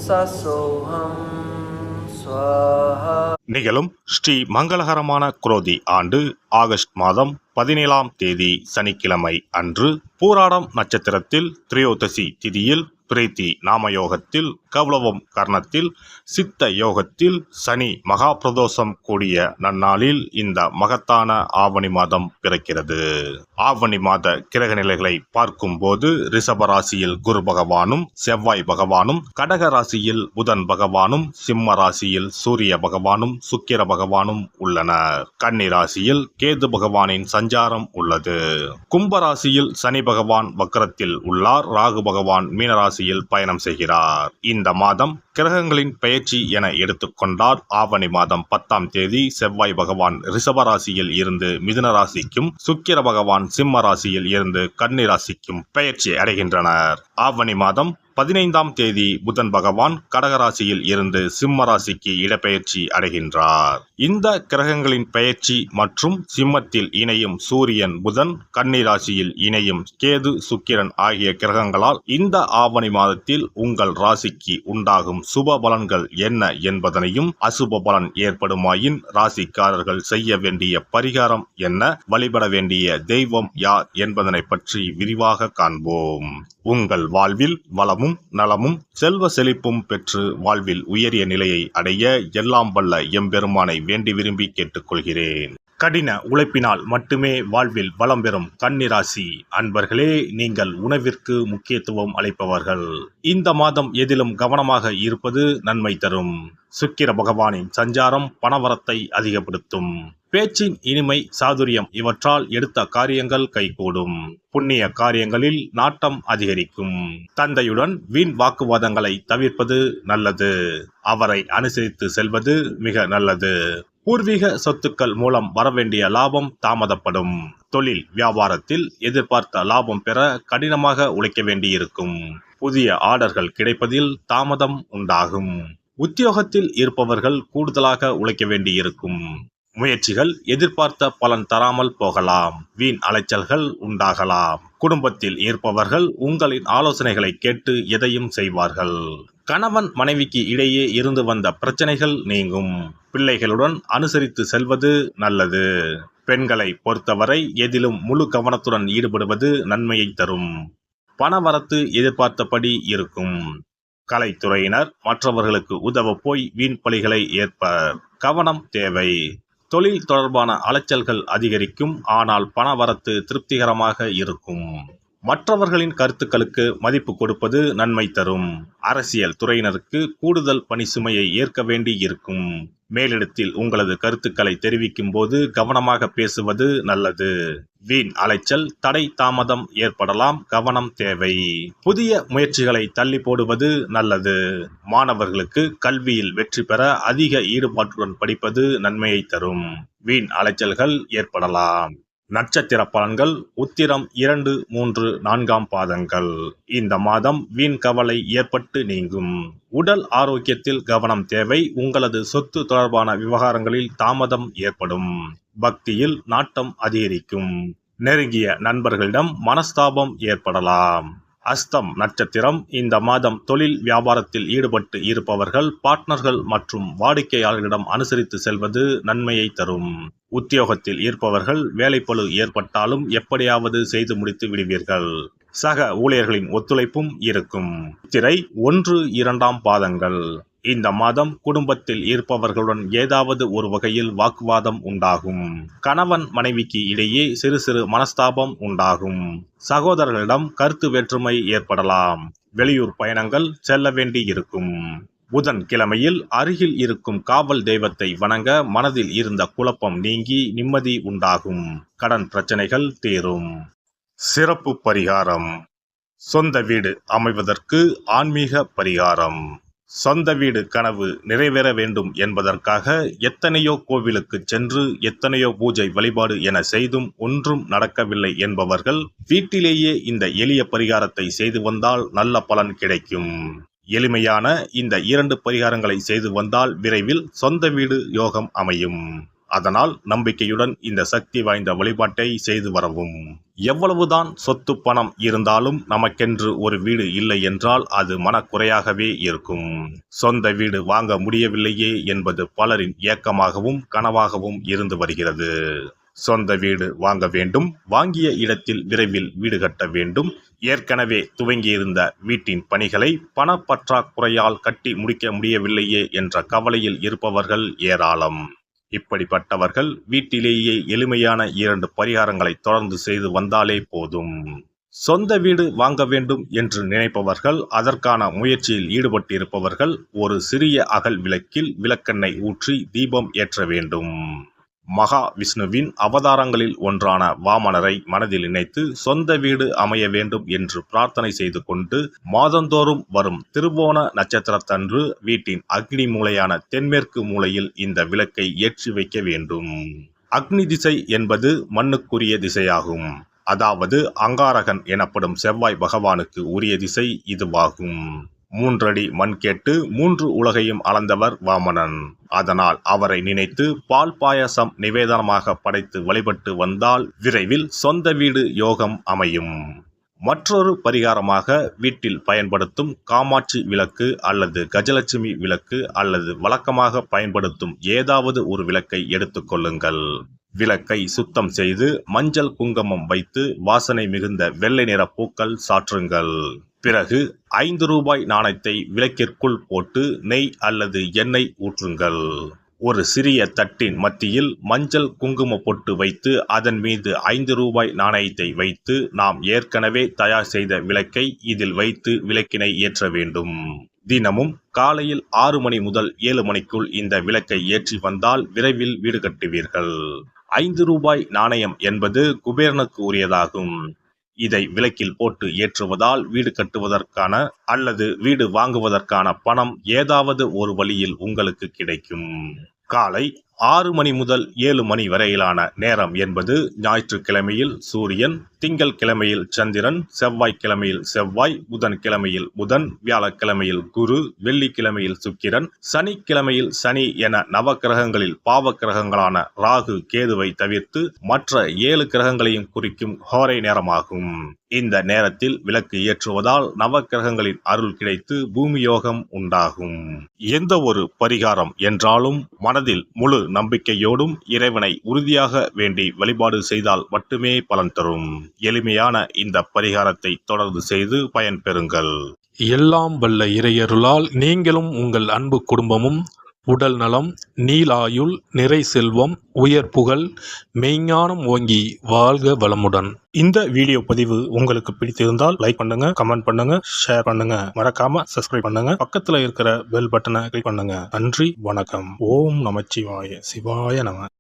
சசோஹம் ஸ்வாஹா. நிகழும் ஸ்ரீ மங்களகரமான குரோதி ஆண்டு ஆகஸ்ட் மாதம் 17ஆம் தேதி சனிக்கிழமை அன்று பூராடம் நட்சத்திரத்தில் திரையோதசி திதியில் பிரீத்தி நாமயோகத்தில் கௌளவம் கர்ணத்தில் சித்த யோகத்தில் சனி மகா பிரதோஷம் கூடிய நன்னாளில் இந்த மகத்தான ஆவணி மாதம் பிறக்கிறது. ஆவணி மாத கிரக நிலைகளை பார்க்கும் போது ரிஷப ராசியில் குரு பகவானும் செவ்வாய் பகவானும், கடக ராசியில் புதன் பகவானும், சிம்ம ராசியில் சூரிய பகவானும் சுக்கிர பகவானும் உள்ளனர். கன்னி ராசியில் கேது பகவானின் சஞ்சாரம் உள்ளது. கும்பராசியில் சனி பகவான் வக்கரத்தில் உள்ளார். ராகு பகவான் மீனராசியில் பயணம் செய்கிறார். இந்த மாதம் கிரகங்களின் பெயர்ச்சி என எடுத்துக்கொண்டால் ஆவணி மாதம் 10ஆம் தேதி செவ்வாய் பகவான் ரிஷப ராசியில் இருந்து மிதுன ராசிக்கும், சுக்கிர பகவான் சிம்ம ராசியில் இருந்து கன்னி ராசிக்கும் பெயர்ச்சி அடைகின்றனர். ஆவணி மாதம் 15ஆம் தேதி புதன் பகவான் கடகராசியில் இருந்து சிம்ம ராசிக்கு இடப்பெயர்ச்சி அடைகின்றார். இந்த கிரகங்களின் பெயர்ச்சி மற்றும் சிம்மத்தில் இணையும் சூரியன் புதன், கன்னி ராசியில் இணையும் கேது சுக்கிரன் ஆகிய கிரகங்களால் இந்த ஆவணி மாதத்தில் உங்கள் ராசிக்கு உண்டாகும் சுப பலன்கள் என்ன என்பதனையும், அசுப பலன் ஏற்படுமாயின் ராசிக்காரர்கள் செய்ய வேண்டிய பரிகாரம் என்ன, வழிபட வேண்டிய தெய்வம் யார் என்பதனை பற்றி விரிவாக காண்போம். உங்கள் வாழ்வில் வளமும் நலமும் செல்வ செழிப்பும் பெற்று வாழ்வில் உயரிய நிலையை அடைய எல்லாம் வல்ல எம்பெருமானை வேண்டி விரும்பி கேட்டுக்கொள்கிறேன். கடின உழைப்பினால் மட்டுமே வாழ்வில் வளம் பெறும் கன்னிராசி அன்பர்களே, நீங்கள் உணவிற்கு முக்கியத்துவம் அளிப்பவர்கள். இந்த மாதம் எதிலும் கவனமாக இருப்பது நன்மை தரும். சுக்கிர பகவானின் சஞ்சாரம் பணவரத்தை அதிகப்படுத்தும். பேச்சின் இனிமை சாதுரியம் இவற்றால் எடுத்த காரியங்கள் கைகூடும். புண்ணிய காரியங்களில் நாட்டம் அதிகரிக்கும். தந்தையுடன் வீண் வாக்குவாதங்களை தவிர்ப்பது நல்லது. அவரை அனுசரித்து செல்வது மிக நல்லது. பூர்வீக சொத்துக்கள் மூலம் வரவேண்டிய லாபம் தாமதப்படும். தொழில் வியாபாரத்தில் எதிர்பார்த்த லாபம் பெற கடினமாக உழைக்க வேண்டியிருக்கும். புதிய ஆர்டர்கள் கிடைப்பதில் தாமதம் உண்டாகும். உத்தியோகத்தில் இருப்பவர்கள் கூடுதலாக உழைக்க வேண்டியிருக்கும். முயற்சிகள் எதிர்பார்த்த பலன் தராமல் போகலாம். வீண் அலைச்சல்கள் உண்டாகலாம். குடும்பத்தில் இருப்பவர்கள் உங்களின் ஆலோசனைகளை கேட்டு எதையும் செய்வார்கள். கணவன் மனைவிக்கு இடையே இருந்து வந்த பிரச்சனைகள் நீங்கும். பிள்ளைகளுடன் அனுசரித்து செல்வது நல்லது. பெண்களை பொறுத்தவரை எதிலும் முழு கவனத்துடன் ஈடுபடுவது நன்மையை தரும். பணவரத்து எதிர்பார்த்தபடி இருக்கும். கலைத்துறையினர் மற்றவர்களுக்கு உதவ போய் வீண் பழிகளை ஏற்பர். கவனம் தேவை. தொழில் தொடர்பான அலைச்சல்கள் அதிகரிக்கும். ஆனால் பணவரத்து திருப்திகரமாக இருக்கும். மற்றவர்களின் கருத்துக்களுக்கு மதிப்பு கொடுப்பது நன்மை தரும். அரசியல் துறையினருக்கு கூடுதல் பணி சுமையை ஏற்க வேண்டி இருக்கும். மேலிடத்தில் உங்களது கருத்துக்களை தெரிவிக்கும் போது கவனமாக பேசுவது நல்லது. வீண் அலைச்சல் தடை தாமதம் ஏற்படலாம். கவனம் தேவை. புதிய முயற்சிகளை தள்ளி போடுவது நல்லது. மாணவர்களுக்கு கல்வியில் வெற்றி பெற அதிக ஈடுபாட்டுடன் படிப்பது நன்மையை தரும். வீண் அலைச்சல்கள் ஏற்படலாம். நட்சத்திர பலன்கள் உத்திரம் 2, 3, 4ஆம் பாதங்கள். இந்த மாதம் வீண் கவலை ஏற்பட்டு நீங்கும். உடல் ஆரோக்கியத்தில் கவனம் தேவை. உங்களது சொத்து தொடர்பான விவகாரங்களில் தாமதம் ஏற்படும். பக்தியில் நாட்டம் அதிகரிக்கும். நெருங்கிய நண்பர்களிடம் மனஸ்தாபம் ஏற்படலாம். அஸ்தம் நட்சத்திரம். இந்த மாதம் தொழில் வியாபாரத்தில் ஈடுபட்டு இருப்பவர்கள் பார்ட்னர்கள் மற்றும் வாடிக்கையாளர்களிடம் அனுசரித்து செல்வது நன்மையை தரும். உத்தியோகத்தில் இருப்பவர்கள் வேலைப்பளு ஏற்பட்டாலும் எப்படியாவது செய்து முடித்து விடுவீர்கள். சக ஊழியர்களின் ஒத்துழைப்பும் இருக்கும். சித்திரை 1, 2ஆம் பாதங்கள். இந்த மாதம் குடும்பத்தில் இருப்பவர்களுடன் ஏதாவது ஒரு வகையில் வாக்குவாதம் உண்டாகும். கணவன் மனைவிக்கு இடையே சிறு சிறு மனஸ்தாபம் உண்டாகும். சகோதரர்களிடம் கருத்து வேற்றுமை ஏற்படலாம். வெளியூர் பயணங்கள் செல்ல வேண்டி இருக்கும். புதன் கிழமையில் அருகில் இருக்கும் காவல் தெய்வத்தை வணங்க மனதில் இருந்த குழப்பம் நீங்கி நிம்மதி உண்டாகும். கடன் பிரச்சனைகள் தீரும். சிறப்பு பரிகாரம். சொந்த வீடு அமைவதற்கு ஆன்மீக பரிகாரம். சொந்த வீடு கனவு நிறைவேற வேண்டும் என்பதற்காக எத்தனையோ கோவிலுக்கு சென்று எத்தனையோ பூஜை வழிபாடு என செய்தும் ஒன்றும் நடக்கவில்லை என்பவர்கள் வீட்டிலேயே இந்த எளிய பரிகாரத்தை செய்து வந்தால் நல்ல பலன் கிடைக்கும். எளிமையான இந்த 2 பரிகாரங்களை செய்து வந்தால் விரைவில் சொந்த வீடு யோகம் அமையும். அதனால் நம்பிக்கையுடன் இந்த சக்தி வாய்ந்த வழிபாட்டை செய்து வரவும். எவ்வளவுதான் சொத்து பணம் இருந்தாலும் நமக்கென்று ஒரு வீடு இல்லை என்றால் அது மனக்குறையாகவே இருக்கும். சொந்த வீடு வாங்க முடியவில்லையே என்பது பலரின் ஏக்கமாகவும் கனவாகவும் இருந்து வருகிறது. சொந்த வீடு வாங்க வேண்டும், வாங்கிய இடத்தில் விரைவில் வீடு கட்ட வேண்டும், ஏற்கனவே துவங்கியிருந்த வீட்டின் பணிகளை பணப்பற்றாக்குறையால் கட்டி முடிக்க முடியவில்லையே என்ற கவலையில் இருப்பவர்கள் ஏராளம். இப்படிப்பட்டவர்கள் வீட்டிலேயே எளிமையான 2 பரிகாரங்களை தொடர்ந்து செய்து வந்தாலே போதும். சொந்த வீடு வாங்க வேண்டும் என்று நினைப்பவர்கள், அதற்கான முயற்சியில் ஈடுபட்டிருப்பவர்கள் ஒரு சிறிய அகல் விளக்கில் விளக்கெண்ணெய் ஊற்றி தீபம் ஏற்ற வேண்டும். மகா விஷ்ணுவின் அவதாரங்களில் ஒன்றான வாமனரை மனதில் நினைத்து சொந்த வீடு அமைய வேண்டும் என்று பிரார்த்தனை செய்து கொண்டு மாதந்தோறும் வரும் திருவோண நட்சத்திரத்தன்று வீட்டின் அக்னி மூலையான தென்மேற்கு மூலையில் இந்த விளக்கை ஏற்றி வைக்க வேண்டும். அக்னி திசை என்பது மண்ணுக்குரிய திசையாகும். அதாவது அங்காரகன் எனப்படும் செவ்வாய் பகவானுக்கு உரிய திசை இதுவாகும். 3 அடி மண் கேட்டு 3 உலகையும் அளந்தவர் வாமனன். அதனால் அவரை நினைத்து பால் பாயசம் நிவேதனமாக படைத்து வழிபட்டு வந்தால் விரைவில் சொந்த வீடு யோகம் அமையும். மற்றொரு பரிகாரமாக வீட்டில் பயன்படுத்தும் காமாட்சி விளக்கு அல்லது கஜலட்சுமி விளக்கு அல்லது வழக்கமாக பயன்படுத்தும் ஏதாவது ஒரு விளக்கை எடுத்துக்கொள்ளுங்கள். விளக்கை சுத்தம் செய்து மஞ்சள் குங்குமம் வைத்து வாசனை மிகுந்த வெள்ளை நிற பூக்கள் சாற்றுங்கள். பிறகு 5 ரூபாய் நாணயத்தை விளக்கிற்குள் போட்டு நெய் அல்லது எண்ணெய் ஊற்றுங்கள். ஒரு சிறிய தட்டின் மத்தியில் மஞ்சள் குங்கும பொட்டு வைத்து அதன் மீது 5 ரூபாய் நாணயத்தை வைத்து நாம் ஏற்கனவே தயார் செய்த விளக்கை இதில் வைத்து விளக்கினை ஏற்ற வேண்டும். தினமும் காலையில் 6 மணி முதல் 7 மணிக்குள் இந்த விளக்கை ஏற்றி வந்தால் விரைவில் வீடு கட்டுவீர்கள். 5 ரூபாய் நாணயம் என்பது குபேரனுக்கு உரியதாகும். இதை விளக்கில் போட்டு ஏற்றுவதால் வீடு கட்டுவதற்கான அல்லது வீடு வாங்குவதற்கான பணம் ஏதாவது ஒரு வழியில் உங்களுக்கு கிடைக்கும். காலை 6 மணி முதல் 7 மணி வரையிலான நேரம் என்பது ஞாயிற்றுக்கிழமையில் சூரியன், திங்கள் கிழமையில் சந்திரன், செவ்வாய்க்கிழமையில் செவ்வாய், புதன் கிழமையில் புதன், வியாழக்கிழமையில் குரு, வெள்ளிக்கிழமையில் சுக்கிரன், சனிக்கிழமையில் சனி என நவக்கிரகங்களில் பாவ கிரகங்களான ராகு கேதுவை தவிர்த்து மற்ற 7 கிரகங்களையும் குறிக்கும் ஹோரை நேரமாகும். இந்த நேரத்தில் விளக்கு ஏற்றுவதால் நவக்கிரகங்களின் அருள் கிடைத்து பூமி யோகம் உண்டாகும். எந்த ஒரு பரிகாரம் என்றாலும் மனதில் முழு நம்பிக்கையோடும் இறைவனை உறுதியாக வேண்டி வழிபாடு செய்தால் மட்டுமே பலன் தரும். எளிமையான இந்த பரிகாரத்தை தொடர்ந்து செய்து பயன் பெறுங்கள். எல்லாம் வல்ல இறையருளால் நீங்களும் உங்கள் அன்பு குடும்பமும் உடல் நலம், நீலாயுள், நிறை செல்வம், உயர் புகழ், மெய்ஞானம் ஓங்கி வாழ்க வளமுடன். இந்த வீடியோ பதிவு உங்களுக்கு பிடித்திருந்தால் லைக் பண்ணுங்க, கமெண்ட் பண்ணுங்க, ஷேர் பண்ணுங்க, மறக்காம சப்ஸ்கிரைப் பண்ணுங்க, பக்கத்துல இருக்கிற பெல் பட்டனை கிளிக் பண்ணுங்க. நன்றி, வணக்கம். ஓம் நமச்சிவாய, சிவாய நம.